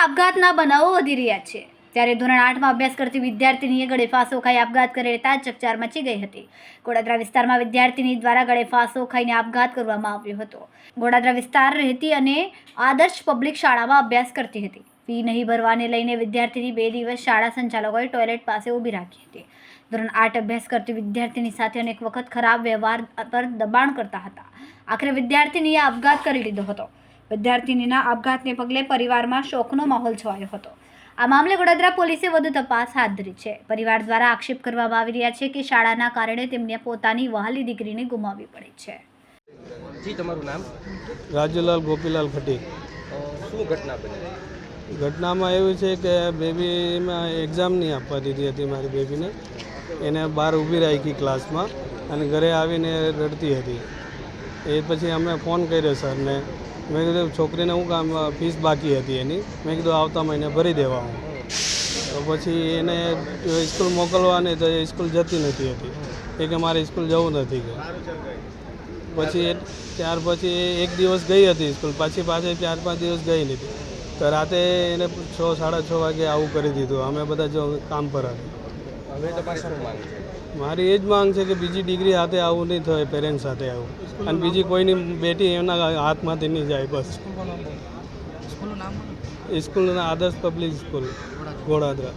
આપઘાતના બનાવો વધી રહ્યા છે ત્યારે ધોરણ 8માં અભ્યાસ કરતી વિદ્યાર્થીનીએ ગળે ફાંસો ખાઈ આપઘાત કરેતા ચકચાર મચી ગઈ હતી। ગોડાદરા વિસ્તારમાં વિદ્યાર્થીની દ્વારા ગળે ફાંસો ખાઈને આપઘાત કરવામાં આવ્યો હતો। ગોડાદરા વિસ્તાર રહેતી અને આદર્શ પબ્લિક શાળામાં અભ્યાસ કરતી હતી। ફી નહીં ભરવાને લઈને વિદ્યાર્થીની 2 દિવસ શાળા સંચાલકોએ ટોયલેટ પાસે ઊભી રાખી હતી। ધોરણ 8 અભ્યાસ કરતી વિદ્યાર્થીની સાથે અનેક વખત ખરાબ વ્યવહાર પર દબાણ કરતા હતા। આખરે વિદ્યાર્થીનીએ આપઘાત કરી લીધો હતો। વિદ્યાર્થીનીના આપઘાતને પગલે પરિવારમાં શોકનો માહોલ છવાયો હતો। આ મામલે વડોદરા પોલીસે વધુ તપાસ હાથ ધરી છે। પરિવાર દ્વારા આક્ષેપ કરવામાં આવી રહ્યા છે કે શાળાના કારણે તેમને પોતાની વહાલી દીકરીને ગુમાવવી પડી છે। જી, તમારું નામ? રાજુલાલ ગોપીલાલ ખટી। શું ઘટના બની? ઘટનામાં એવું છે કે બેબીમાં એક્ઝામ નહીં આપવા દીધી હતી મારી બેબીને। એને બહાર ઊભી રાખી ક્લાસમાં અને ઘરે આવીને રડતી હતી। એ પછી અમે ફોન કર્યો સરને। મેં કીધું છોકરીને હું કામ ફીસ બાકી હતી એની, મેં કીધું આવતા મહિને ભરી દેવા હું। તો પછી એને સ્કૂલ મોકલવાની તો એ સ્કૂલ જતી નથી હતી। એ કે મારે સ્કૂલ જવું નથી કે પછી ત્યાર પછી એક દિવસ ગઈ હતી સ્કૂલ, પાછી 4-5 દિવસ ગઈ નથી। તો રાતે એને 6-6:30 વાગે આવું કરી દીધું। અમે બધા જો કામ પર હતા। હવે તમારી શું માંગ છે? મારી એ જ માંગ છે કે બીજી ડિગ્રી હાથે આવું નહીં થાય, પેરેન્ટ્સ સાથે આવું, અને બીજી કોઈની બેટી એમના હાથમાંથી નહીં જાય બસ। સ્કૂલનું આદર્શ પબ્લિક સ્કૂલ ગોડાદરા।